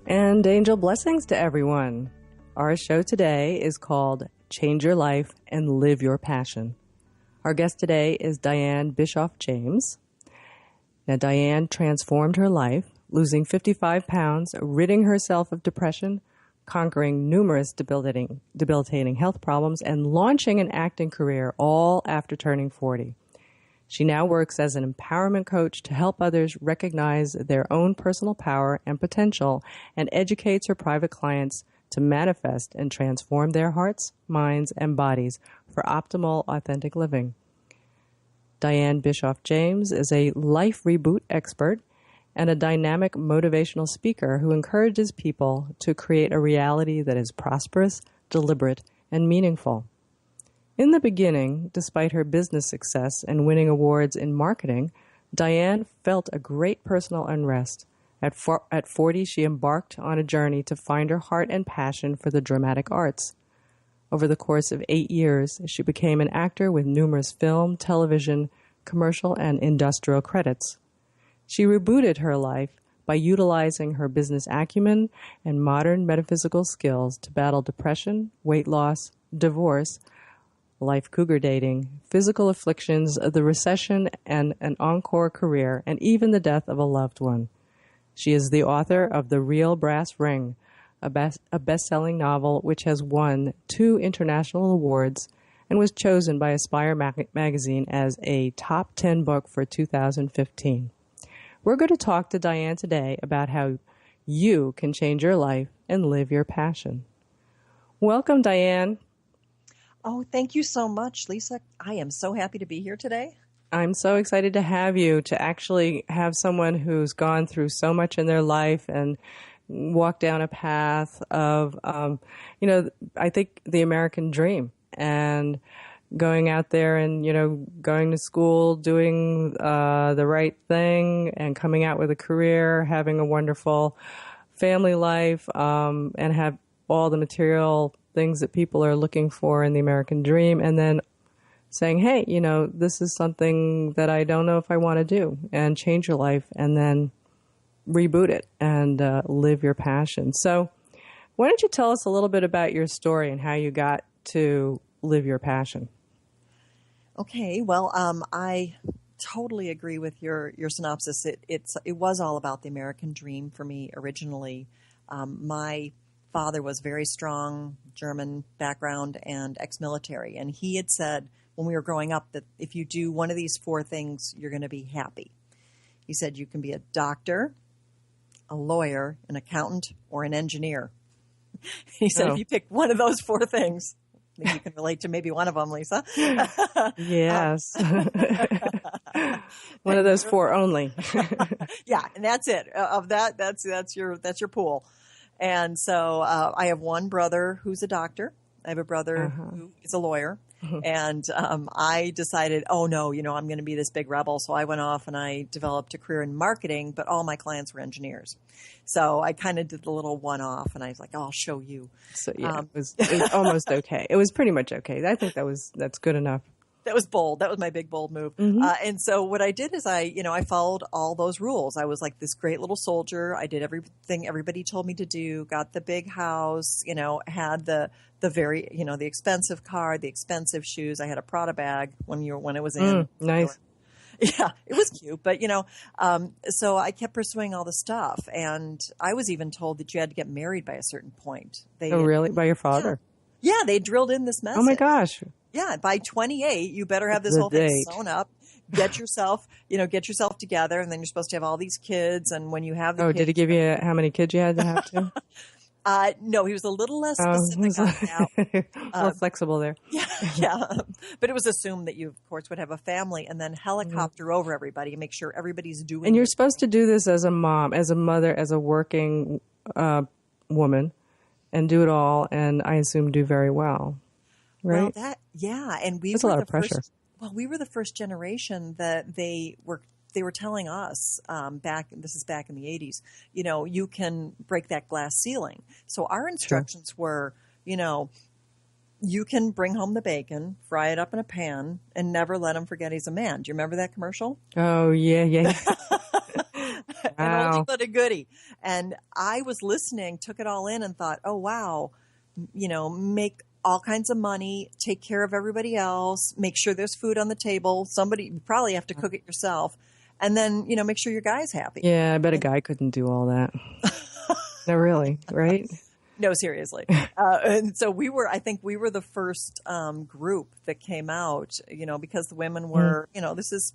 And angel blessings to everyone. Our show today is called Change Your Life and Live Your Passion. Our guest today is Dianne Bischoff James. Now, Dianne transformed her life, losing 55 pounds, ridding herself of depression, conquering numerous debilitating health problems, and launching an acting career, all after turning 40. She now works as an empowerment coach to help others recognize their own personal power and potential, and educates her private clients to manifest and transform their hearts, minds, and bodies for optimal, authentic living. Dianne Bischoff James is a life reboot expert and a dynamic motivational speaker who encourages people to create a reality that is prosperous, deliberate, and meaningful. In the beginning, despite her business success and winning awards in marketing, Dianne felt a great personal unrest. At 40, she embarked on a journey to find her heart and passion for the dramatic arts. Over the course of 8 years, she became an actor with numerous film, television, commercial, and industrial credits. She rebooted her life by utilizing her business acumen and modern metaphysical skills to battle depression, weight loss, divorce, life cougar dating, physical afflictions, the recession, and an encore career, and even the death of a loved one. She is the author of The Real Brass Ring, a best-selling novel which has won 2 international awards and was chosen by Aspire magazine as a top 10 book for 2015. We're going to talk to Dianne today about how you can change your life and live your passion. Welcome, Dianne. Oh, thank you so much, Lisa. I am so happy to be here today. I'm so excited to have you, to actually have someone who's gone through so much in their life and walked down a path of, I think the American dream, and going out there and, going to school, doing the right thing, and coming out with a career, having a wonderful family life, and have all the material things that people are looking for in the American dream, and then saying, hey, this is something that I don't know if I want to do, and change your life, and then reboot it and live your passion. So why don't you tell us a little bit about your story and how you got to live your passion? Okay, well, I totally agree with your synopsis. It was all about the American dream for me originally. My father was very strong, German background and ex-military, and he had said when we were growing up that if you do one of these 4 things, you're going to be happy. He said you can be a doctor, a lawyer, an accountant, or an engineer. He said if you pick one of those 4 things, I think you can relate to maybe one of them, Lisa. Yes. One of those 4 only. Yeah, and that's it. Of that, that's your pool. And so I have one brother who's a doctor. I have a brother who is a lawyer. And I decided, oh, no, I'm going to be this big rebel. So I went off and I developed a career in marketing, but all my clients were engineers. So I kind of did the little one-off, and I was like, oh, I'll show you. So, yeah, it was almost okay. It was pretty much okay. I think that's good enough. That was bold. That was my big, bold move. Mm-hmm. And so what I did is I followed all those rules. I was like this great little soldier. I did everything everybody told me to do, got the big house, had the very, the expensive car, the expensive shoes. I had a Prada bag when it was in. Nice. Yeah, it was cute. But, so I kept pursuing all the stuff. And I was even told that you had to get married by a certain point. Really? By your father? Yeah, they drilled in this message. Oh, my gosh. Yeah, by 28, you better have this whole thing sewn up. Get yourself together, and then you're supposed to have all these kids. And when you have the kids, did he give you how many kids you had to have to? No, he was a little less specific on that. More flexible there. Yeah. But it was assumed that you, of course, would have a family and then helicopter over everybody and make sure everybody's doing. And you're supposed to do this as a mom, as a mother, as a working woman, and do it all. And I assume do very well. Right? Well, and that's a lot of pressure. We were the first generation that they were telling us this is back in the 80s, you can break that glass ceiling. So our instructions were, you can bring home the bacon, fry it up in a pan, and never let him forget he's a man. Do you remember that commercial? Oh, yeah. an oldie Wow. but a goodie. And I was listening, took it all in and thought, oh, wow, make all kinds of money, take care of everybody else, make sure there's food on the table. You probably have to cook it yourself. And then, make sure your guy's happy. Yeah, I bet a guy couldn't do all that. No, really, right? No, seriously. And so I think we were the first group that came out, because the women were, this is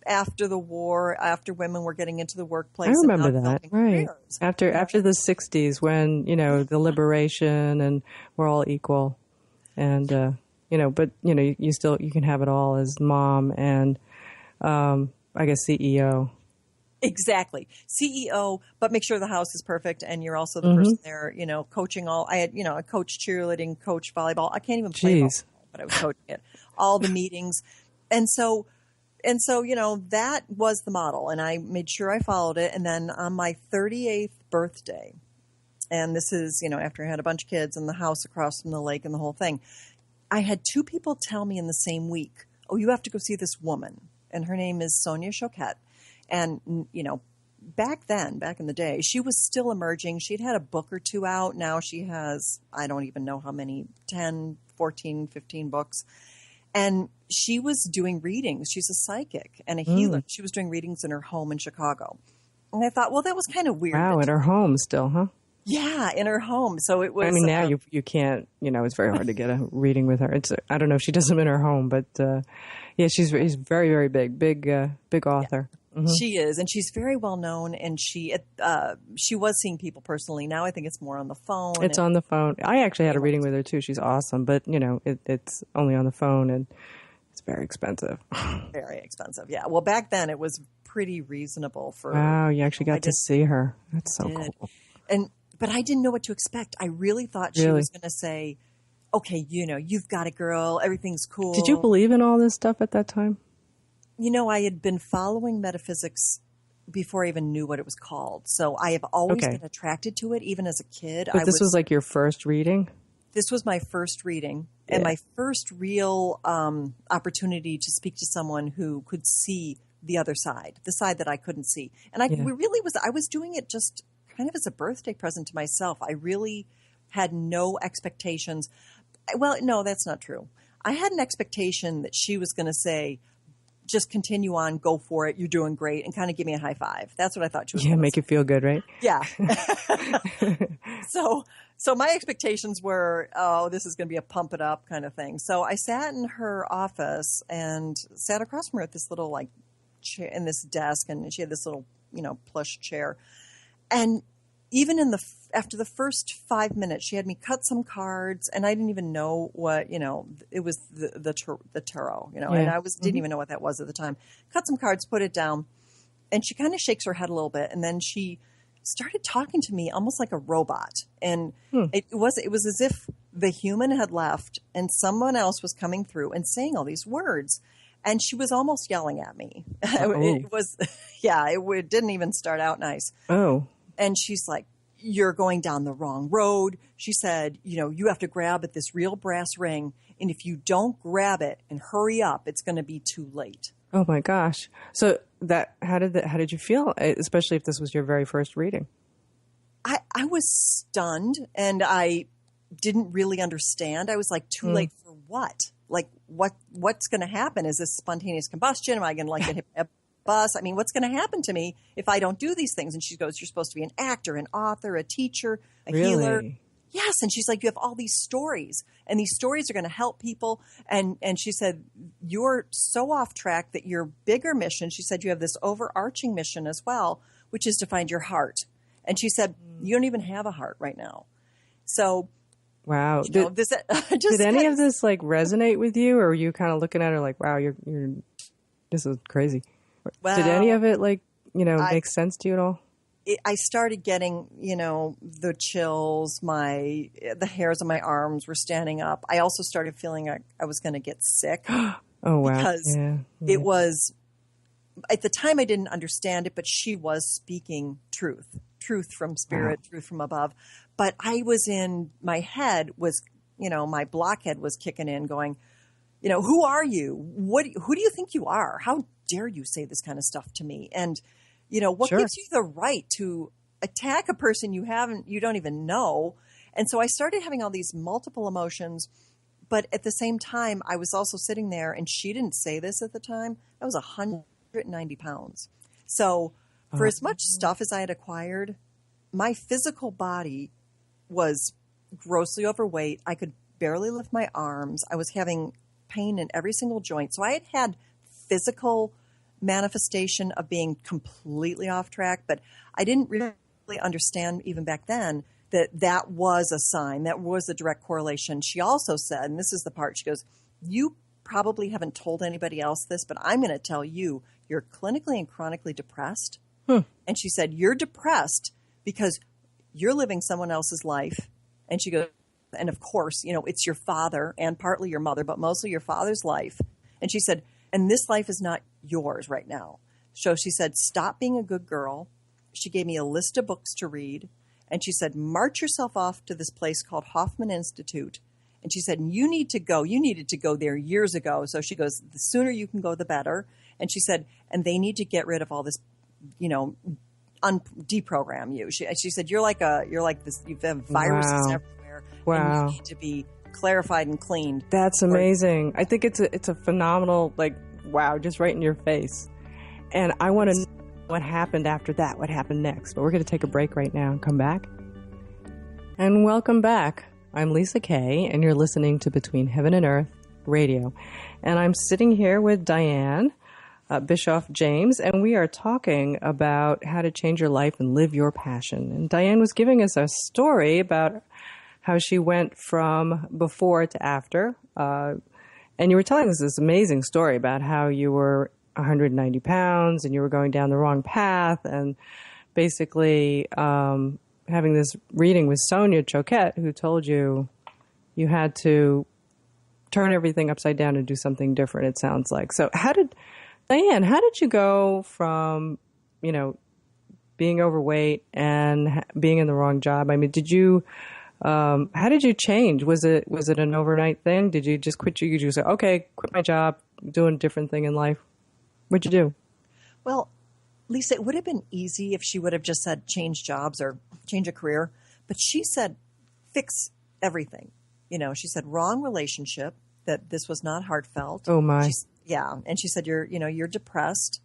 after the war, after women were getting into the workplace. I remember and that, careers. right? After the 60s, when the liberation and we're all equal, and but you can have it all as mom and I guess CEO. Exactly. CEO, but make sure the house is perfect and you're also the person there, coaching I coached cheerleading, coached volleyball. I can't even play volleyball, but I was coaching it. All the meetings. And so, that was the model, and I made sure I followed it. And then on my 38th birthday, and this is, after I had a bunch of kids and the house across from the lake and the whole thing, I had two people tell me in the same week, oh, you have to go see this woman. And her name is Sonia Choquette. And, back in the day, she was still emerging. She'd had a book or two out. Now she has, I don't even know how many, 10, 14, 15 books. And she was doing readings. She's a psychic and a healer. She was doing readings in her home in Chicago. And I thought, well, that was kind of weird. Wow, in her home still, huh? Yeah, in her home. So it was. I mean, now you can't. It's very hard to get a reading with her. I don't know if she does them in her home, but yeah, she's very, very big author. Yeah. She is, and she's very well known. And she was seeing people personally. Now I think it's more on the phone. It's on the phone. I actually had a reading with her too. She's awesome, but it's only on the phone, and it's very expensive. Very expensive. Yeah. Well, back then it was pretty reasonable for. Wow, you actually got to see her. That's so cool. But I didn't know what to expect. I really thought she was going to say, okay, you've got it, girl. Everything's cool. Did you believe in all this stuff at that time? I had been following metaphysics before I even knew what it was called. So I have always been attracted to it, even as a kid. But this was like your first reading? This was my first reading and my first real opportunity to speak to someone who could see the other side, the side that I couldn't see. And I was doing it just kind of as a birthday present to myself. I really had no expectations. Well, no, that's not true. I had an expectation that she was going to say, just continue on, go for it, you're doing great, and kind of give me a high five. That's what I thought she was going to say. Make you feel good, right? Yeah. So my expectations were, oh, this is going to be a pump it up kind of thing. So I sat in her office and sat across from her at this little chair, in this desk, and she had this little, plush chair. And even after the first 5 minutes, she had me cut some cards, and I didn't even know what, it was the tarot, and I didn't even know what that was at the time. Cut some cards, put it down, and she kind of shakes her head a little bit, and then she started talking to me almost like a robot. And it was as if the human had left and someone else was coming through and saying all these words. And she was almost yelling at me. It was, it didn't even start out nice. Oh. And she's like, you're going down the wrong road. She said, you have to grab at this real brass ring. And if you don't grab it and hurry up, it's going to be too late. Oh my gosh. So how did you feel, especially if this was your very first reading? I was stunned and I didn't really understand. I was like, too late for what? Like what's going to happen? Is this spontaneous combustion? Am I going to get hit by a bus? I mean, what's going to happen to me if I don't do these things? And she goes, you're supposed to be an actor, an author, a teacher, a healer. Yes. And she's like, you have all these stories and these stories are going to help people. And she said, you're so off track that your bigger mission, she said, you have this overarching mission as well, which is to find your heart. And she said, you don't even have a heart right now. So, wow. Did any of this resonate with you, or were you kind of looking at her like, wow, you're this is crazy? Well, did any of it make sense to you at all? I started getting, the chills, the hairs on my arms were standing up. I also started feeling like I was going to get sick. Oh, wow. Because it was, at the time I didn't understand it, but she was speaking truth from spirit, truth from above. But I was my head was, my blockhead was kicking in going, who are you? Who do you think you are? How dare you say this kind of stuff to me? And What Sure. gives you the right to attack a person you don't even know? And so I started having all these multiple emotions, but at the same time, I was also sitting there, and she didn't say this at the time. I was 190 pounds. So for as much stuff as I had acquired, my physical body was grossly overweight. I could barely lift my arms. I was having pain in every single joint. So I had had physical manifestation of being completely off track, but I didn't really understand even back then that was a sign. That was a direct correlation. She also said, and this is the part, she goes, you probably haven't told anybody else this, but I'm going to tell you, you're clinically and chronically depressed. And she said, you're depressed because you're living someone else's life. And she goes, and of course, it's your father and partly your mother, but mostly your father's life. And she said, and this life is not yours right now. So she said, stop being a good girl. She gave me a list of books to read. And she said, march yourself off to this place called Hoffman Institute. And she said, you need to go. You needed to go there years ago. So she goes, the sooner you can go, the better. And she said, and they need to get rid of all this, deprogram you. She said, you're like this. You have viruses everywhere. Wow. And you need to be clarified and cleaned. That's amazing. I think it's a phenomenal, wow, just right in your face. And I want to know what happened after that, what happened next. But we're going to take a break right now and come back. And welcome back. I'm Lisa Kay, and you're listening to Between Heaven and Earth Radio. And I'm sitting here with Dianne Bischoff James, and we are talking about how to change your life and live your passion. And Dianne was giving us a story about how she went from before to after. And you were telling us this amazing story about how you were 190 pounds and you were going down the wrong path, and basically having this reading with Sonia Choquette, who told you you had to turn everything upside down and do something different, it sounds like. So Dianne, how did you go from, being overweight and being in the wrong job? I mean, how did you change? Was it an overnight thing? Did you just quit? You just say, okay, quit my job, doing a different thing in life? What'd you do? Well, Lisa, it would have been easy if she would have just said change jobs or change a career. But she said fix everything. She said wrong relationship, that this was not heartfelt. Oh, my. Yeah. And she said, you're depressed.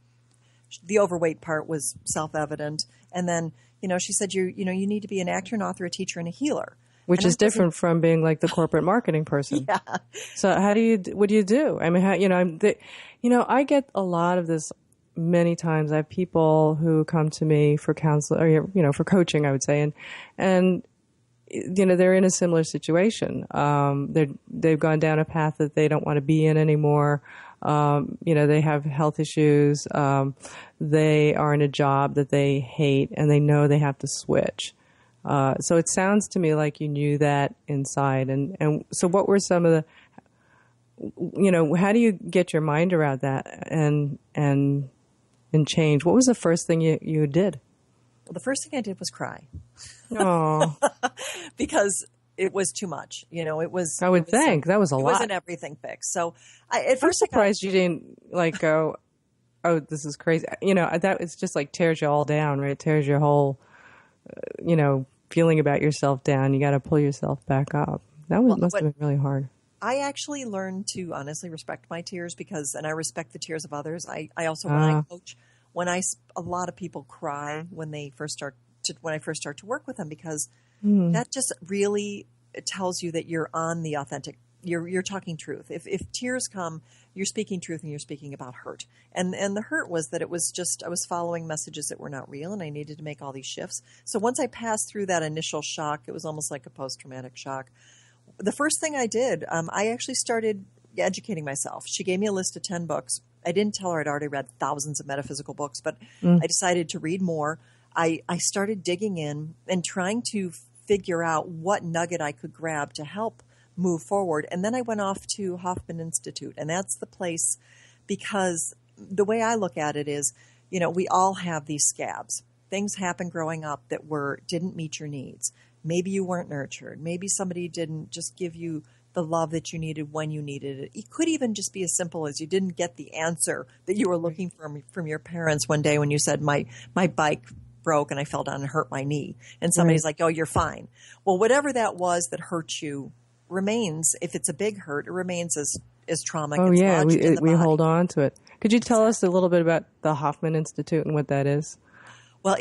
The overweight part was self-evident. And then, she said, you need to be an actor, an author, a teacher, and a healer. Which is different from being like the corporate marketing person. Yeah. So what do you do? I mean, I get a lot of this many times. I have people who come to me for counseling, or, for coaching, I would say. And they're in a similar situation. They've gone down a path that they don't want to be in anymore. They have health issues. They are in a job that they hate and they know they have to switch. So it sounds to me like you knew that inside. And so what were some of the, how do you get your mind around that and change? What was the first thing you did? Well, the first thing I did was cry. Oh, because it was too much. It was. I would think that was a lot. It wasn't everything fixed. So at I'm surprised you didn't go, oh, this is crazy. That it's just tears you all down, right? It tears your whole, feeling about yourself down. You got to pull yourself back up. That must have been really hard. I actually learned to honestly respect my tears and I respect the tears of others. I also, when I coach, a lot of people cry when I first start to work with them, because that just really tells you that you're on the authentic, you're talking truth. If tears come, you're speaking truth and you're speaking about hurt. And the hurt was that it was just, I was following messages that were not real and I needed to make all these shifts. So once I passed through that initial shock, it was almost like a post-traumatic shock. The first thing I did, I actually started educating myself. She gave me a list of 10 books. I didn't tell her I'd already read thousands of metaphysical books, but I decided to read more. I started digging in and trying to figure out what nugget I could grab to help move forward. And then I went off to Hoffman Institute, and that's the place, because the way I look at it is, we all have these scabs. Things happen growing up that didn't meet your needs. Maybe you weren't nurtured. Maybe somebody didn't just give you the love that you needed when you needed it. It could even just be as simple as you didn't get the answer that you were looking for from your parents one day when you said, my bike broke and I fell down and hurt my knee. And somebody's like, oh, you're fine. Well, whatever that was that hurt you remains. If it's a big hurt, it remains as trauma. Oh, yeah, we hold on to it. Could you tell us a little bit about the Hoffman Institute and what that is? Well,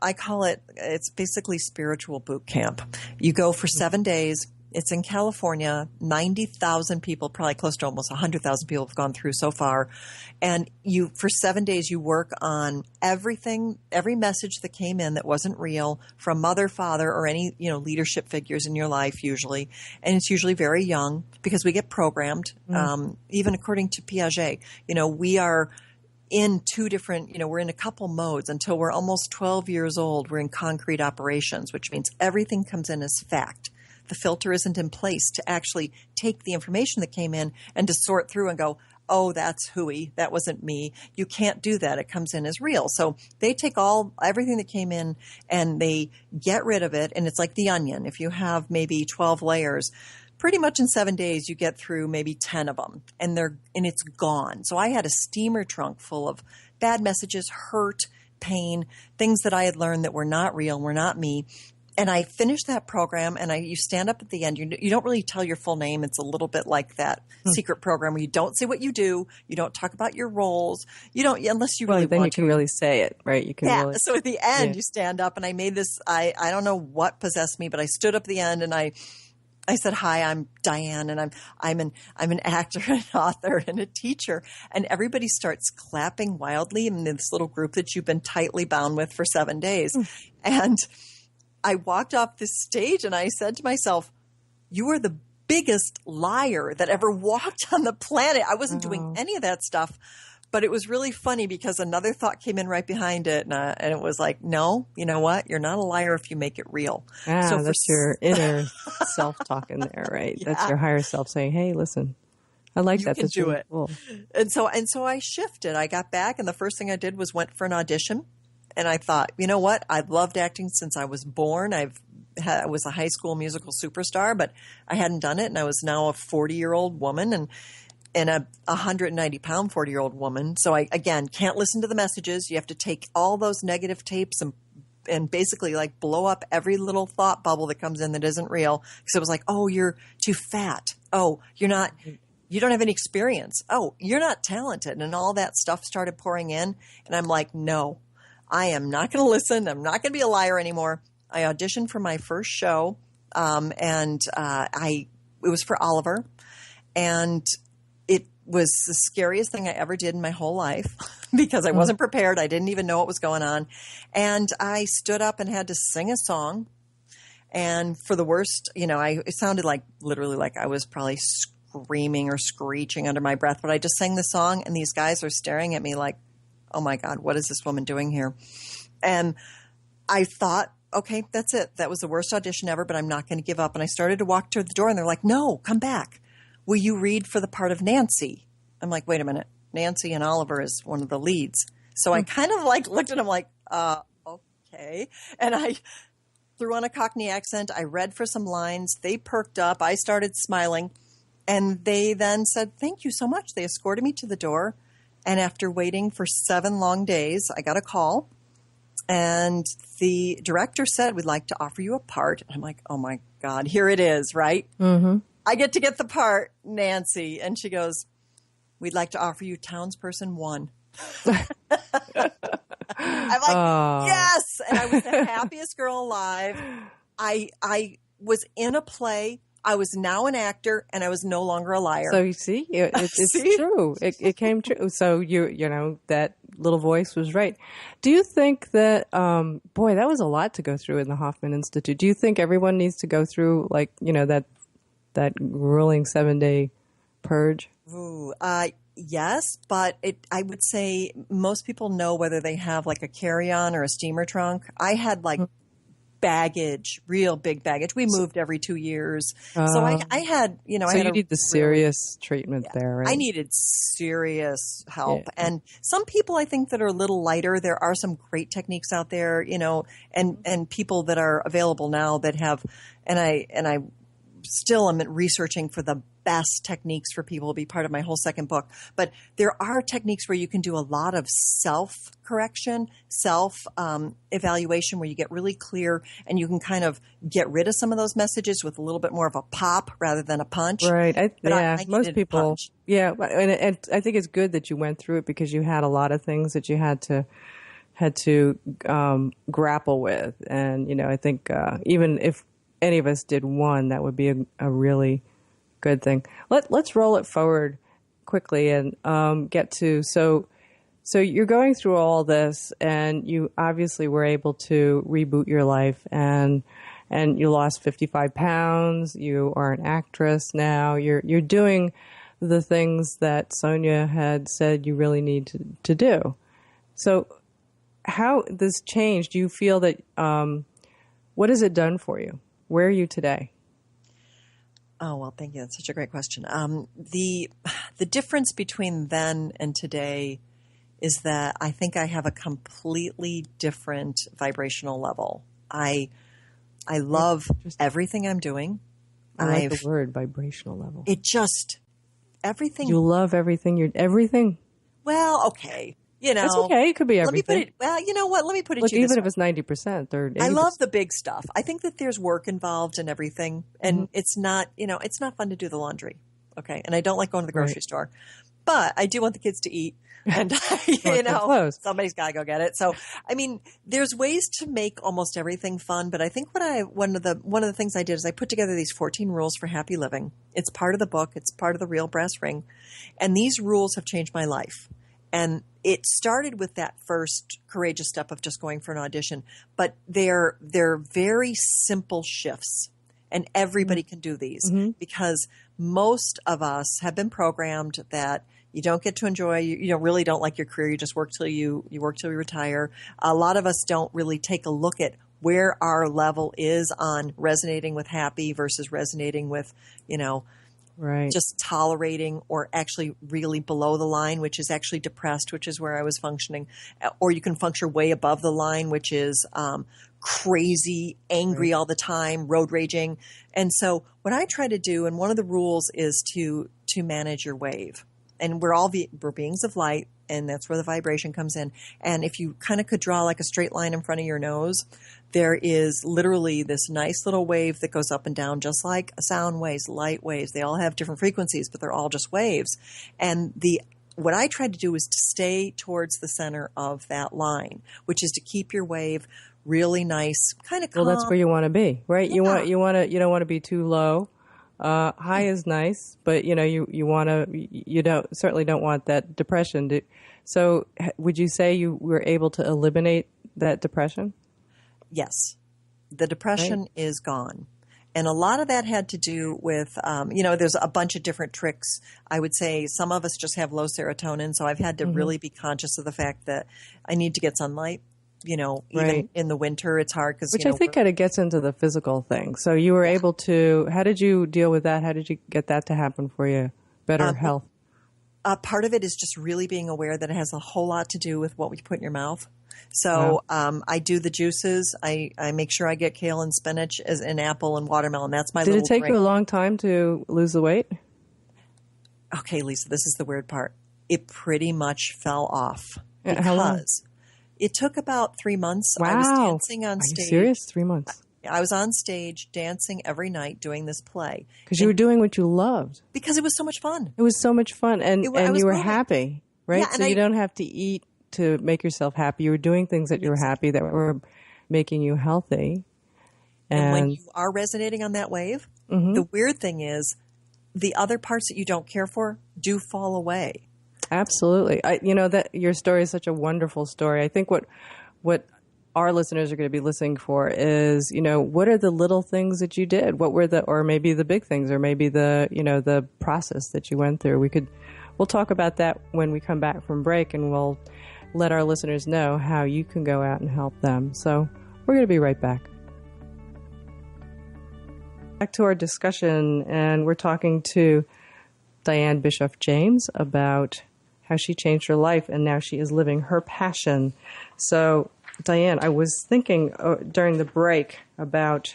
I call it, it's basically spiritual boot camp. You go for 7 days. It's in California. 90,000 people, probably close to almost 100,000 people have gone through so far. And for 7 days, you work on everything, every message that came in that wasn't real from mother, father, or any, leadership figures in your life usually. And it's usually very young because we get programmed. Even according to Piaget, we are in two different, we're in a couple modes until we're almost 12 years old. We're in concrete operations, which means everything comes in as fact. The filter isn't in place to actually take the information that came in and to sort through and go, oh, that's hooey. That wasn't me. You can't do that. It comes in as real. So they take everything that came in and they get rid of it. And it's like the onion. If you have maybe 12 layers, pretty much in 7 days, you get through maybe 10 of them and it's gone. So I had a steamer trunk full of bad messages, hurt, pain, things that I had learned that were not real, were not me. And I finished that program, and you stand up at the end. You don't really tell your full name. It's a little bit like that secret program where you don't say what you do. You don't talk about your roles. You don't, unless you really want to. Then you can really say it, right? You can. Yeah. Really, so at the end, you stand up, and I made this. I don't know what possessed me, but I stood up at the end, and I said, "Hi, I'm Dianne, and I'm an actor, an author, and a teacher." And everybody starts clapping wildly in this little group that you've been tightly bound with for 7 days, and I walked off this stage and I said to myself, you are the biggest liar that ever walked on the planet. I wasn't doing any of that stuff, but it was really funny because another thought came in right behind it. And it was like, no, you know what? You're not a liar if you make it real. So that's your inner self talking there, right? Yeah. That's your higher self saying, hey, listen, I like that. You can do really it. Cool. And so I shifted. I got back and the first thing I did was went for an audition. And I thought, you know what? I've loved acting since I was born. I was a high school musical superstar, but I hadn't done it. And I was now a 40-year-old woman and a 190-pound 40-year-old woman. So I, again, can't listen to the messages. You have to take all those negative tapes and basically like blow up every little thought bubble that comes in that isn't real. Because it was like, oh, you're too fat. Oh, you don't have any experience. Oh, you're not talented. And all that stuff started pouring in. And I'm like, no. I am not going to listen. I'm not going to be a liar anymore. I auditioned for my first show, and it was for Oliver, and it was the scariest thing I ever did in my whole life because I wasn't prepared. I didn't even know what was going on, and I stood up and had to sing a song. And for the worst, it sounded like literally like I was probably screaming or screeching under my breath, but I just sang the song, and these guys are staring at me like, oh my God, what is this woman doing here? And I thought, okay, that's it. That was the worst audition ever, but I'm not going to give up. And I started to walk toward the door and they're like, no, come back. Will you read for the part of Nancy? I'm like, wait a minute. Nancy and Oliver is one of the leads. So I kind of like looked at him like, okay. And I threw on a Cockney accent. I read for some lines. They perked up. I started smiling. And they then said, thank you so much. They escorted me to the door. And after waiting for 7 long days, I got a call. And the director said, we'd like to offer you a part. And I'm like, oh, my God, here it is, right? Mm-hmm. I get to get the part, Nancy. And she goes, we'd like to offer you townsperson 1. I'm like, yes. And I was the happiest girl alive. I was in a play. I was now an actor, and I was no longer a liar. So you see, it's true. It came true. So that little voice was right. Do you think that, boy, that was a lot to go through in the Hoffman Institute. Do you think everyone needs to go through that grueling 7-day purge? Ooh, yes, but I would say most people know whether they have like a carry-on or a steamer trunk. I had like baggage, real big baggage. We moved every 2 years. So I had, So you need the serious treatment there, right? I needed serious help. Yeah. And some people I think that are a little lighter, there are some great techniques out there, and people that are available now that have, and I still am researching for the best techniques for people. It'll be part of my whole second book. But there are techniques where you can do a lot of self-correction, self-evaluation, where you get really clear and you can kind of get rid of some of those messages with a little bit more of a pop rather than a punch. Right. I most people. Yeah. And I think it's good that you went through it because you had a lot of things that you had to grapple with. And, I think even if any of us did one, that would be a really good thing. Let's roll it forward quickly and get to so you're going through all this, and you obviously were able to reboot your life, and you lost 55 pounds. You are an actress now. You're doing the things that Sonia had said you really need to do. So how this changed? Do you feel that what has it done for you? Where are you today? Oh, well, thank you. That's such a great question. The difference between then and today is that I think I have a completely different vibrational level. I love everything I'm doing. I like the word vibrational level. It just, everything. You love everything. Everything. Well, okay. It's okay. It could be everything. You know what? Let me put it Look, to you even if it's 90% or 80%. I love the big stuff. I think that there's work involved in everything, and it's not fun to do the laundry. Okay. And I don't like going to the grocery store, but I do want the kids to eat. And somebody's got to go get it. So, I mean, there's ways to make almost everything fun. But I think one of the things I did is I put together these 14 rules for happy living. It's part of the book. It's part of the real brass ring. And these rules have changed my life. And it started with that first courageous step of just going for an audition. But they're very simple shifts. And everybody can do these because most of us have been programmed that you don't get to enjoy, you really don't like your career. You just work till you retire. A lot of us don't really take a look at where our level is on resonating with happy versus resonating with, right, just tolerating, or actually really below the line, which is actually depressed, which is where I was functioning. Or you can function way above the line, which is crazy, angry all the time, road raging. And so what I try to do, and one of the rules is to manage your wave. And we're beings of light, and that's where the vibration comes in. And if you kind of could draw like a straight line in front of your nose, there is literally this nice little wave that goes up and down, just like sound waves, light waves. They all have different frequencies, but they're all just waves. And what I try to do is to stay towards the center of that line, which is to keep your wave really nice, kind of calm. Well, that's where you want to be, right? Yeah. You don't want to be too low. High is nice, but you certainly don't want that depression. So would you say you were able to eliminate that depression? Yes. The depression is gone. And a lot of that had to do with, there's a bunch of different tricks. I would say some of us just have low serotonin. So I've had to really be conscious of the fact that I need to get sunlight. Even in the winter, it's hard because, which I think kind of gets into the physical thing. So you were able to, how did you deal with that? How did you get that to happen for you? Better health? Part of it is just really being aware that it has a whole lot to do with what we put in your mouth. So I do the juices. I make sure I get kale and spinach as an apple and watermelon. That's my little drink. Did it take you a long time to lose the weight? Okay, Lisa, this is the weird part. It pretty much fell off. How long? It took about 3 months. Wow. I was dancing on stage. Are you serious? 3 months? I was on stage dancing every night doing this play. Because you were doing what you loved. Because it was so much fun. It was so much fun. And you were happy, right? Yeah, so you don't have to eat to make yourself happy. You were doing things that you were happy, that were making you healthy. And when you are resonating on that wave, the weird thing is the other parts that you don't care for do fall away. Absolutely. That your story is such a wonderful story. I think what our listeners are going to be listening for is, what are the little things that you did? What were or maybe the big things, or maybe the process that you went through. We'll talk about that when we come back from break, and we'll let our listeners know how you can go out and help them. So we're going to be right back. Back to our discussion, and we're talking to Dianne Bischoff James about how she changed her life, and now she is living her passion. So, Dianne, I was thinking during the break about,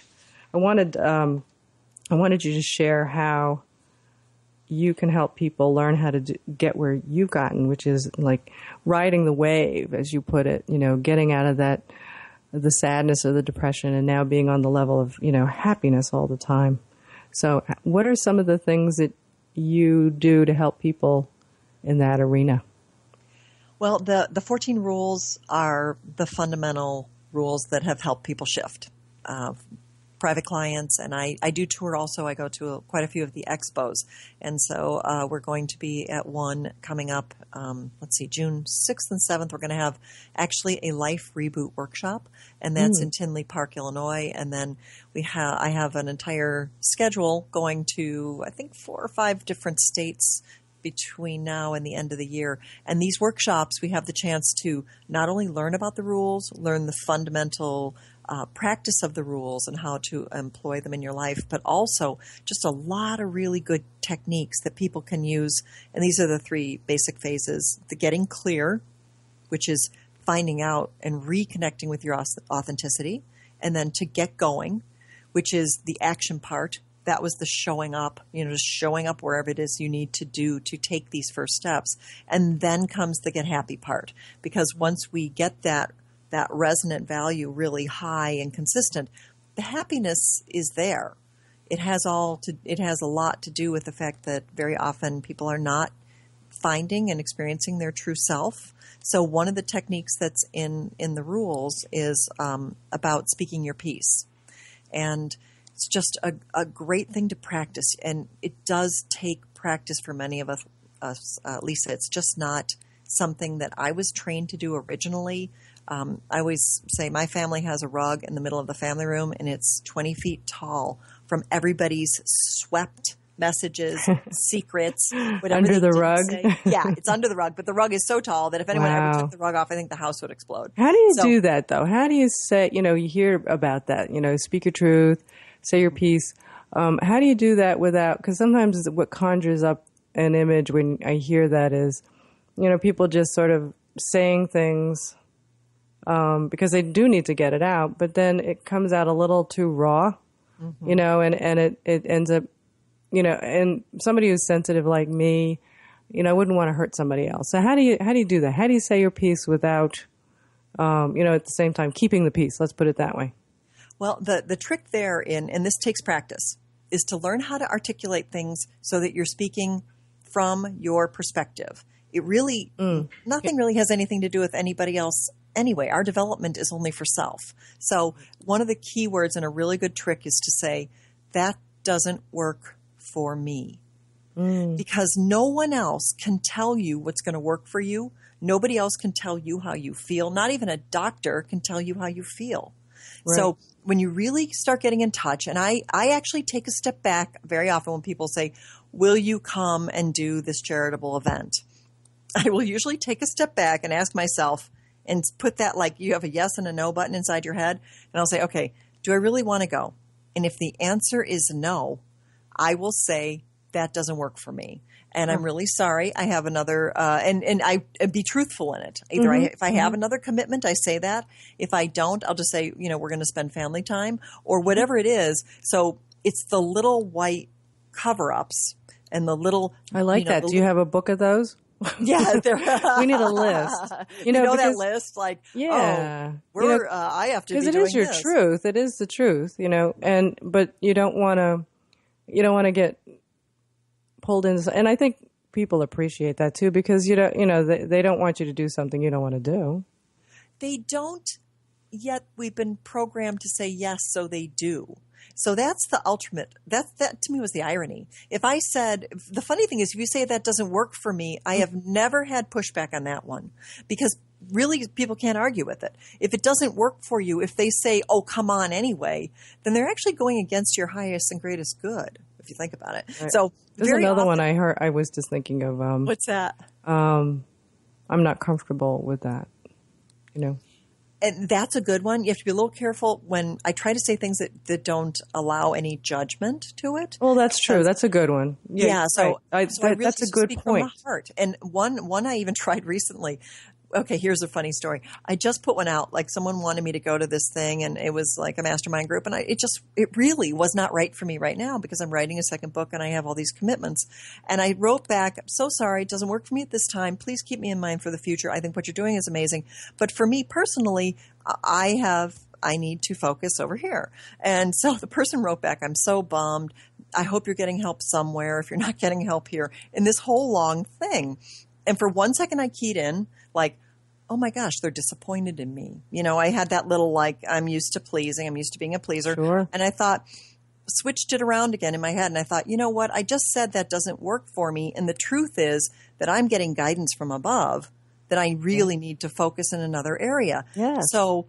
I wanted I wanted you to share how you can help people learn how to get where you've gotten, which is like riding the wave, as you put it, getting out of that, the sadness or the depression, and now being on the level of, happiness all the time. So what are some of the things that you do to help people in that arena? Well, the 14 rules are the fundamental rules that have helped people shift. Private clients, and I do tour also. I go to quite a few of the expos. And so we're going to be at one coming up, June 6th and 7th. We're going to have actually a life reboot workshop, and that's in Tinley Park, Illinois. And then I have an entire schedule going to, I think, 4 or 5 different states between now and the end of the year. And these workshops, we have the chance to not only learn about the rules, learn the fundamental practice of the rules and how to employ them in your life, but also just a lot of really good techniques that people can use. And these are the 3 basic phases: the getting clear, which is finding out and reconnecting with your authenticity, and then to get going, which is the action part. That was the showing up, just showing up wherever it is you need to do to take these first steps. And then comes the get happy part, because once we get that resonant value really high and consistent, the happiness is there. It has a lot to do with the fact that very often people are not finding and experiencing their true self. So one of the techniques that's in the rules is about speaking your piece. And it's just a great thing to practice. And it does take practice for many of us, Lisa. It's just not something that I was trained to do originally. I always say my family has a rug in the middle of the family room, and it's 20 feet tall from everybody's swept messages, secrets, whatever. Under the rug? Yeah, it's under the rug, but the rug is so tall that if anyone ever took the rug off, I think the house would explode. How do you do that, though? How do you say, you hear about that, speak your truth, say your piece. How do you do that without, because sometimes what conjures up an image when I hear that is, people just sort of saying things because they do need to get it out, but then it comes out a little too raw, and it ends up, and somebody who's sensitive like me, wouldn't want to hurt somebody else. So how do you do that? How do you say your piece without, at the same time keeping the peace? Let's put it that way. Well, the trick there and this takes practice, is to learn how to articulate things so that you're speaking from your perspective. It really, nothing really has anything to do with anybody else anyway. Our development is only for self. So one of the key words and a really good trick is to say, that doesn't work for me. Because no one else can tell you what's going to work for you. Nobody else can tell you how you feel. Not even a doctor can tell you how you feel. Right. So when you really start getting in touch, and I actually take a step back very often when people say, will you come and do this charitable event? I will usually take a step back and ask myself and put that, like you have a yes and a no button inside your head. And I'll say, okay, do I really want to go? And if the answer is no, I will say that doesn't work for me. And I'm really sorry. I have another, and I be truthful in it. Either if I have another commitment, I say that. If I don't, I'll just say, we're going to spend family time or whatever it is. So it's the little white cover-ups and the little. I like that. Do you have a book of those? Yeah, we need a list. Because, that list, like, I have to be doing this. Because it is your truth. It is the truth, but you don't want to get pulled into, and I think people appreciate that too, because they don't want you to do something you don't want to do. They don't, yet we've been programmed to say yes, so they do. So that's the ultimate. That to me was the irony. If I said, the funny thing is, if you say that doesn't work for me, I have never had pushback on that one, because really people can't argue with it. If it doesn't work for you, if they say, oh, come on anyway, then they're actually going against your highest and greatest good, if you think about it. Right. So there's another one I heard. I was just thinking of. What's that? I'm not comfortable with that. And that's a good one. You have to be a little careful when I try to say things that don't allow any judgment to it. Well, that's true. That's a good one. Yeah. So, right. I really that's a good point. From the heart. And one I even tried recently. okay, here's a funny story. I just put one out, like someone wanted me to go to this thing, and it was like a mastermind group, and it really was not right for me right now because I'm writing a second book and I have all these commitments. And I wrote back, I'm so sorry, it doesn't work for me at this time. Please keep me in mind for the future. I think what you're doing is amazing. But for me personally, I need to focus over here. And so the person wrote back, I'm so bummed. I hope you're getting help somewhere if you're not getting help here, in this whole long thing. And for 1 second I keyed in, like, oh my gosh, they're disappointed in me. You know, I had that little, like, I'm used to pleasing. I'm used to being a pleaser. Sure. And I thought, switched it around again in my head. And I thought, you know what? I just said that doesn't work for me. And the truth is that I'm getting guidance from above that I really need to focus in another area. Yes. So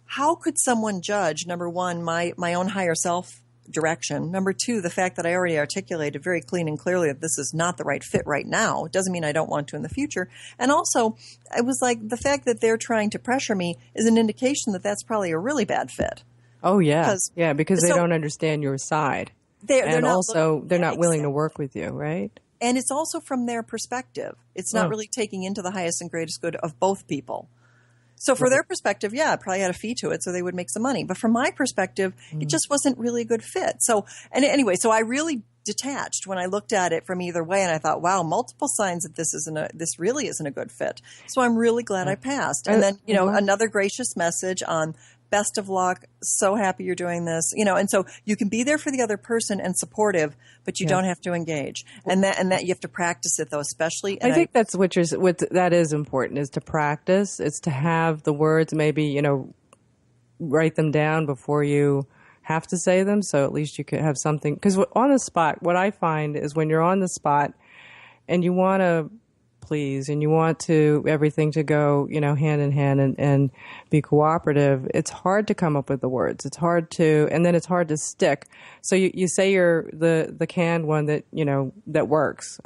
how could someone judge, number one, my own higher self direction? Number two, the fact that I already articulated very clean and clearly that this is not the right fit right now. It doesn't mean I don't want to in the future. And also, it was like the fact that they're trying to pressure me is an indication that that's probably a really bad fit. Oh, yeah. Because they don't understand your side. They're not willing to work with you, right? And it's also from their perspective. It's not really taking into the highest and greatest good of both people. So for their perspective, yeah, it probably had a fee to it, so they would make some money. But from my perspective, it just wasn't really a good fit. So, and anyway, so I really detached when I looked at it from either way, and I thought, wow, multiple signs that this really isn't a good fit. So I'm really glad I passed. And then, another gracious message on best of luck. So happy you're doing this, and so you can be there for the other person and supportive, but you don't have to engage. And that you have to practice it though, especially. I think that's what that is important, is to practice. It's to have the words, maybe, write them down before you have to say them. So at least you could have something, because on the spot, what I find is when you're on the spot and you want to please and you want everything to go, hand in hand and be cooperative, it's hard to come up with the words. It's hard and then it's hard to stick. So you say you're the canned one that, that works,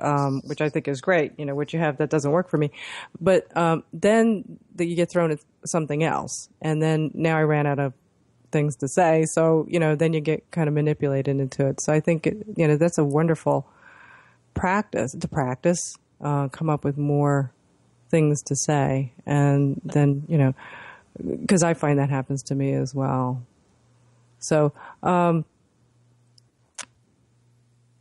which I think is great, what you have that doesn't work for me. But then you get thrown at something else. And then now I ran out of things to say. So, then you get kind of manipulated into it. So I think, that's a wonderful practice to practice. Come up with more things to say. And then, because I find that happens to me as well. So, are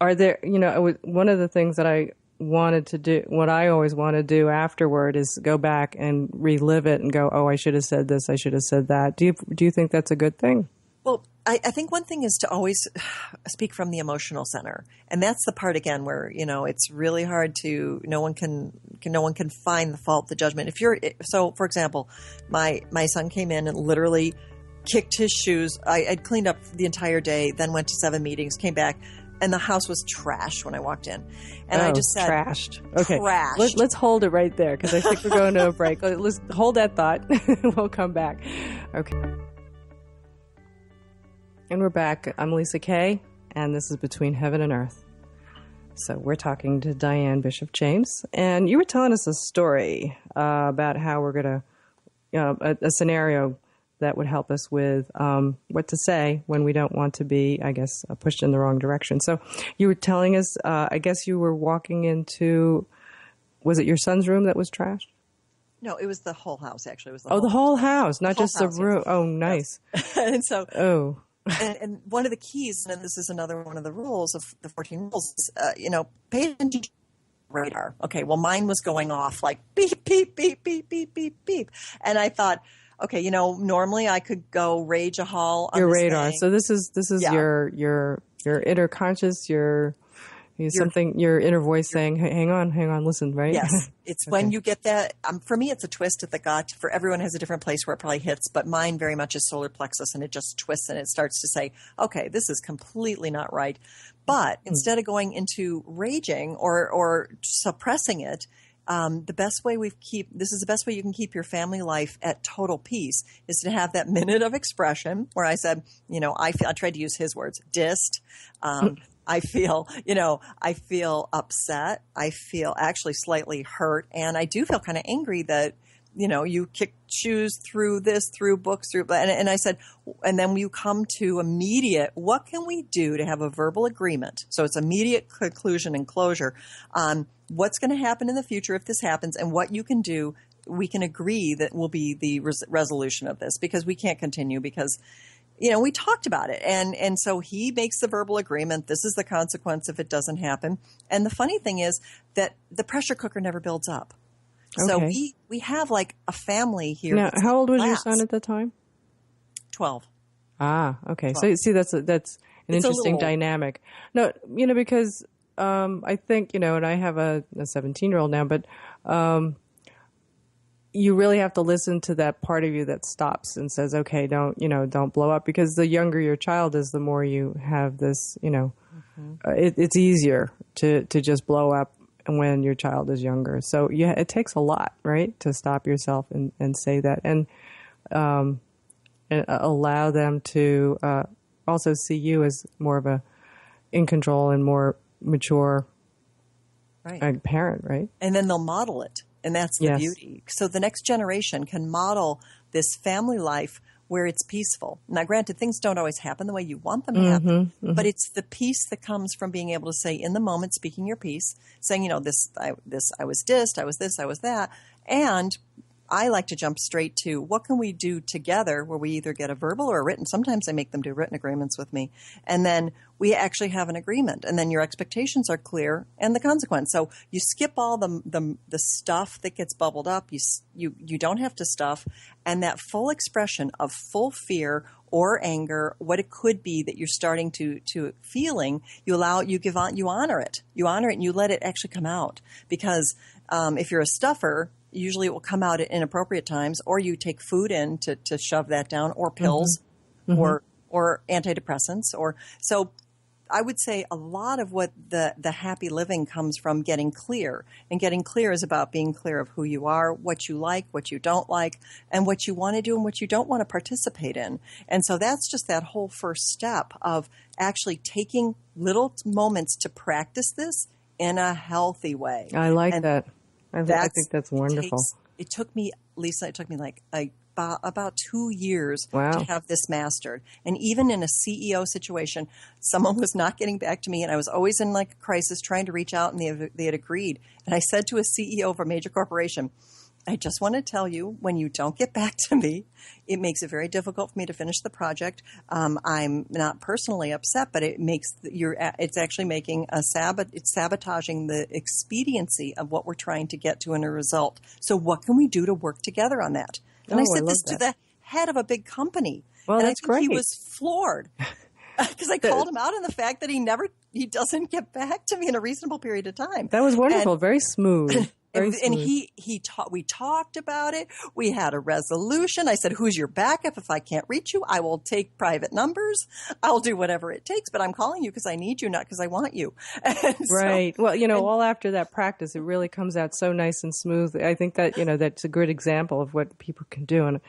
there, one of the things that I wanted to do, what I always want to do afterward is go back and relive it and go, oh, I should have said this, I should have said that. Do you think that's a good thing? Well, I think one thing is to always speak from the emotional center. And that's the part, again, where, it's really hard to, no one can find the fault, the judgment. So for example, my son came in and literally kicked his shoes. I'd cleaned up the entire day, then went to 7 meetings, came back, and the house was trashed when I walked in. And I just said, trashed. Okay. Trashed. Let's hold it right there, because I think we're going to a break. Let's hold that thought. We'll come back. Okay. And we're back. I'm Lisa Kay, and this is Between Heaven and Earth. So we're talking to Dianne Bischoff James, and you were telling us a story about how we're going to, a scenario that would help us with what to say when we don't want to be, I guess, pushed in the wrong direction. So you were telling us, I guess you were walking into, was it your son's room that was trashed? No, it was the whole house, actually. It was the whole house, not just the room. Yes. Oh, nice. Yes. And so... Oh. And one of the keys, and this is another one of the rules of the 14 rules, is, pay attention to radar. Okay, well, mine was going off like beep, beep, beep, beep, beep, beep, beep. And I thought, okay, normally I could go rage a hall on your this radar. thing. So this is your inner conscious, your inner voice saying, hey, hang on, listen, right? Yes. It's okay. When you get that, for me, it's a twist at the gut. For everyone has a different place where it probably hits, but mine very much is solar plexus, and it just twists and it starts to say, okay, this is completely not right. But instead of going into raging or suppressing it, the best way this is the best way you can keep your family life at total peace is to have that minute of expression where I said, I tried to use his words, dissed, I feel upset. I feel actually slightly hurt. And I do feel kind of angry that, you kicked shoes through books, and I said, and then you come to immediate, what can we do to have a verbal agreement? So it's immediate conclusion and closure on what's going to happen in the future if this happens and what you can do we can agree that will be the resolution of this, because we can't continue because, you know, we talked about it. And so he makes the verbal agreement. This is the consequence if it doesn't happen. And the funny thing is that the pressure cooker never builds up. So we have like a family here. Now, how old was your son at the time? 12. Ah, okay. 12. So see, that's an interesting dynamic. No, you know, because I think, you know, and I have a 17-year-old now, but you really have to listen to that part of you that stops and says, okay, don't blow up, because the younger your child is, the more you have this, you know, it's easier to just blow up when your child is younger. So yeah, it takes a lot, right, to stop yourself and say that, and allow them to also see you as more of a in control and more mature parent, right? And then they'll model it. And that's the beauty. So the next generation can model this family life where it's peaceful. Now, granted, things don't always happen the way you want them to happen, but it's the peace that comes from being able to say in the moment, speaking your piece, saying, you know, I was dissed, I was this, I was that. And I like to jump straight to what can we do together, where we either get a verbal or a written. Sometimes I make them do written agreements with me. And then we actually have an agreement. And then your expectations are clear and the consequence. So you skip all the stuff that gets bubbled up. You don't have to stuff. And that full expression of full fear or anger, what it could be that you're starting to feeling, you honor it. You honor it and you let it actually come out. Because if you're a stuffer, usually it will come out at inappropriate times, or you take food in to shove that down, or pills, or antidepressants, so I would say a lot of what the happy living comes from getting clear. And getting clear is about being clear of who you are, what you like, what you don't like, and what you want to do and what you don't want to participate in. And so that's just that whole first step of actually taking little moments to practice this in a healthy way. I like that. I think that's wonderful. It took me, Lisa, like about 2 years to have this mastered. And even in a CEO situation, someone was not getting back to me, and I was always in like a crisis trying to reach out, and they had agreed. And I said to a CEO of a major corporation, I just want to tell you, when you don't get back to me, it makes it very difficult for me to finish the project. I'm not personally upset, but it's actually making it's sabotaging the expediency of what we're trying to get to in a result. So what can we do to work together on that? And I said this to the head of a big company. Well, and that's great. He great. was floored because I called him out on the fact that he doesn't get back to me in a reasonable period of time. That was wonderful. Very smooth. And we talked about it. We had a resolution. I said, who's your backup? If I can't reach you, I will take private numbers. I'll do whatever it takes, but I'm calling you because I need you, not because I want you. Right. Well, all after that practice, it really comes out so nice and smooth. I think that, that's a good example of what people can do. And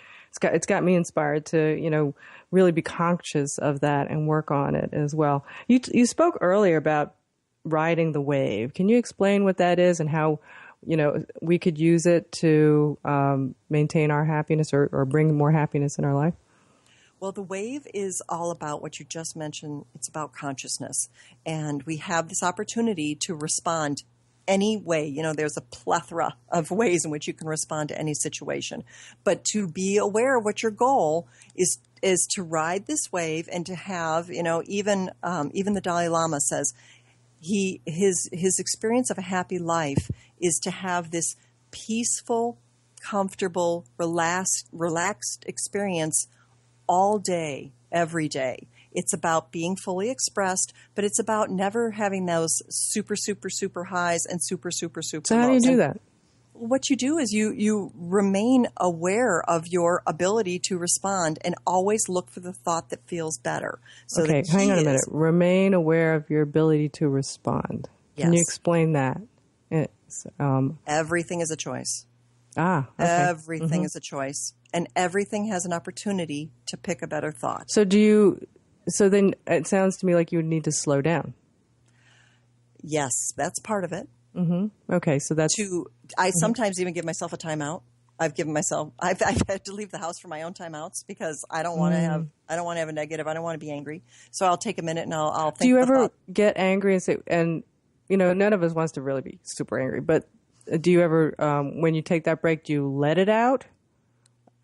it's got me inspired to, really be conscious of that and work on it as well. You spoke earlier about riding the wave. Can you explain what that is and how we could use it to maintain our happiness or bring more happiness in our life? Well, the wave is all about what you just mentioned. It's about consciousness. And we have this opportunity to respond any way. There's a plethora of ways in which you can respond to any situation. But to be aware of what your goal is to ride this wave and to have, even the Dalai Lama says, his experience of a happy life is to have this peaceful, comfortable, relaxed experience all day, every day. It's about being fully expressed, but it's about never having those super, super, super highs and super, super, super So how do you do that? What you do is you remain aware of your ability to respond and always look for the thought that feels better. So okay, hang on a minute. Remain aware of your ability to respond. Yes. Can you explain that? Everything is a choice. Okay. Everything is a choice. And everything has an opportunity to pick a better thought. So then it sounds to me like you would need to slow down. Yes, that's part of it. Mm-hmm. Okay, so that's... I sometimes even give myself a timeout. I've had to leave the house for my own timeouts because I don't want to have a negative. I don't want to be angry. So I'll take a minute and I'll think. Do you ever get angry and say, and none of us wants to really be super angry, but do you ever, when you take that break, do you let it out,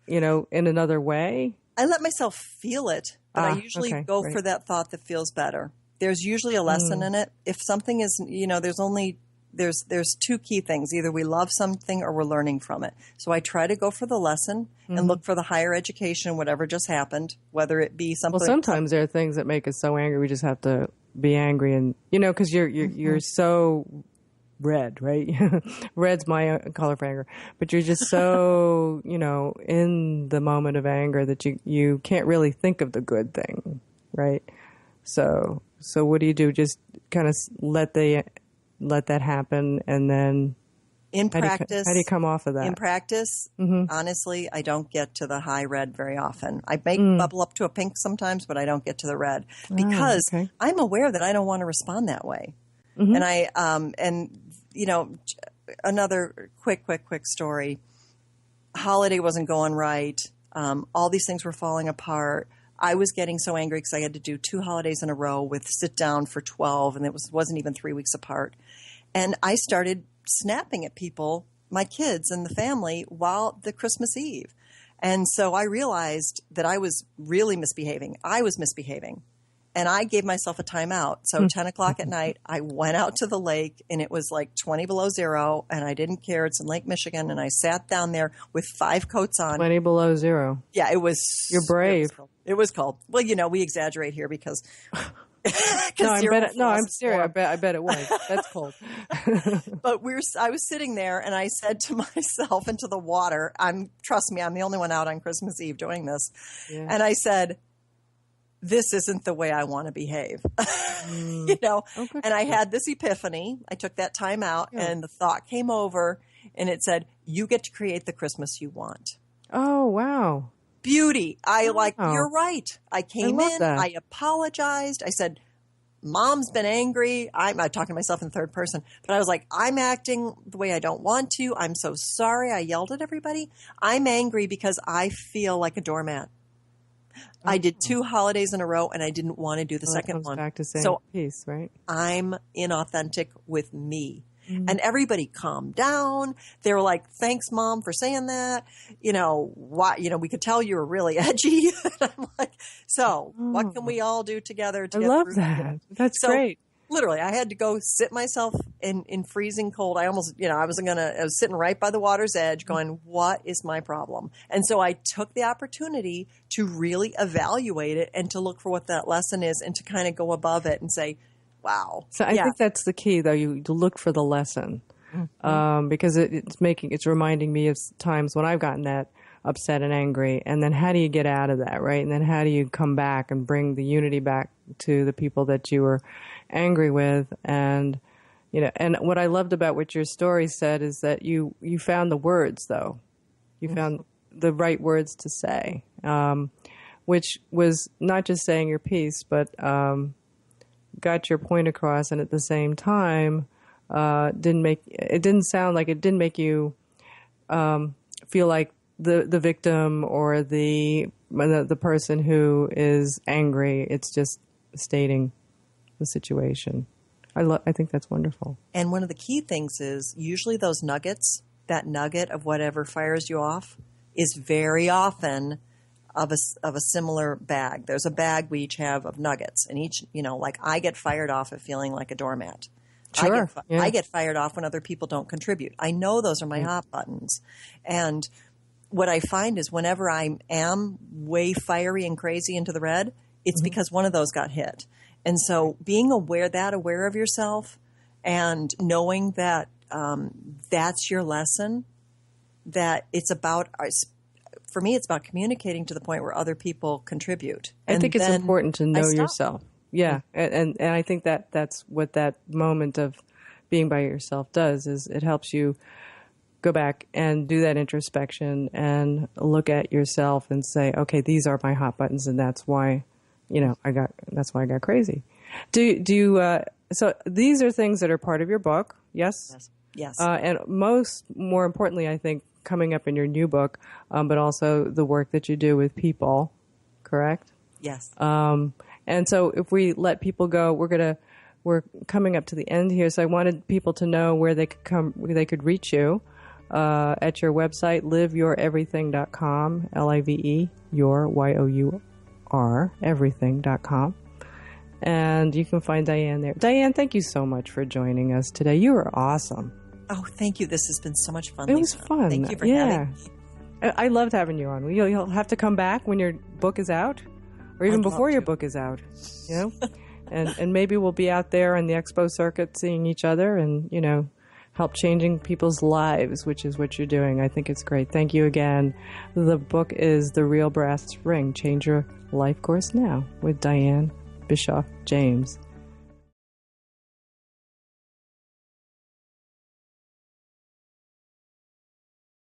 in another way? I let myself feel it, but I usually go for that thought that feels better. There's usually a lesson in it. If something is, there's two key things. Either we love something or we're learning from it. So I try to go for the lesson and look for the higher education, whatever just happened, whether it be something. Well, sometimes there are things that make us so angry we just have to be angry, and because you're so red, right? Red's my color for anger, but you're just so in the moment of anger that you can't really think of the good thing, right? So what do? Just kind of let that happen, and then in practice, how do you come off of that? In practice, honestly, I don't get to the high red very often. I make bubble up to a pink sometimes, but I don't get to the red because I'm aware that I don't want to respond that way. And I another quick story. Holiday wasn't going right. All these things were falling apart. I was getting so angry because I had to do 2 holidays in a row with sit down for 12, and it wasn't even 3 weeks apart. And I started snapping at people, my kids and the family, while the Christmas Eve. And so I realized that I was really misbehaving. I was misbehaving. And I gave myself a timeout. So 10 o'clock at night, I went out to the lake, and it was like 20 below zero, and I didn't care. It's in Lake Michigan, and I sat down there with 5 coats on. 20 below zero. Yeah, it was. You're brave. It was cold. Well, we exaggerate here because. I'm serious. I bet it was. That's cold. But I was sitting there, and I said to myself into the water, trust me, I'm the only one out on Christmas Eve doing this. Yeah. And I said, this isn't the way I want to behave, and I had this epiphany. I took that time out and the thought came over and it said, you get to create the Christmas you want. Oh, wow. Beauty. You're right. I came in, I apologized. I said, Mom's been angry. I'm talking to myself in third person, but I was like, I'm acting the way I don't want to. I'm so sorry. I yelled at everybody. I'm angry because I feel like a doormat. I did 2 holidays in a row, and I didn't want to do the second one. Back to saying peace, right? I'm inauthentic with me. And everybody calmed down. They were like, thanks, Mom, for saying that. We could tell you were really edgy. And I'm like, what can we all do together to I get love through that. That's great. Literally, I had to go sit myself in freezing cold. I almost, I was sitting right by the water's edge going, what is my problem? And so I took the opportunity to really evaluate it and to look for what that lesson is and to kind of go above it and say, wow. So I think that's the key, though, to look for the lesson, because it's reminding me of times when I've gotten that upset and angry, and then how do you get out of that, right? And then how do you come back and bring the unity back to the people that you were angry with? And and what I loved about what your story said is that you found the words, though. You found the right words to say, which was not just saying your piece, but got your point across, and at the same time, didn't sound like it didn't make you feel like the victim or the person who is angry. It's just stating the situation. I think that's wonderful. And one of the key things is usually those nuggets, that nugget of whatever fires you off, is very often of a similar bag. There's a bag we each have of nuggets, and each, like I get fired off at feeling like a doormat. Sure. I get fired off when other people don't contribute. I know those are my hot buttons. And what I find is whenever I am way fiery and crazy into the red, it's because one of those got hit. And so being aware of yourself and knowing that that's your lesson, that it's about, for me, it's about communicating to the point where other people contribute. I think it's important to know yourself. Yeah. And I think that's what that moment of being by yourself does, is it helps you go back and do that introspection and look at yourself and say, okay, these are my hot buttons, and that's why, that's why I got crazy. Do you, so these are things that are part of your book. Yes. Yes. And more importantly, I think, coming up in your new book, but also the work that you do with people, correct? Yes. And so if we let people go, we're going to we're coming up to the end here, so I wanted people to know where they could reach you at your website, liveyoureverything.com, Live, your, Your, everything.com. And you can find Dianne there. Dianne, thank you so much for joining us today. You were awesome. Oh, thank you. This has been so much fun. It was fun. Thank you for having me. I loved having you on. You'll have to come back when your book is out, or even before your book is out. You know, and maybe we'll be out there on the expo circuit, seeing each other, and help changing people's lives, which is what you're doing. I think it's great. Thank you again. The book is The Real Brass Ring: Change Your Life Course Now with Dianne Bischoff James.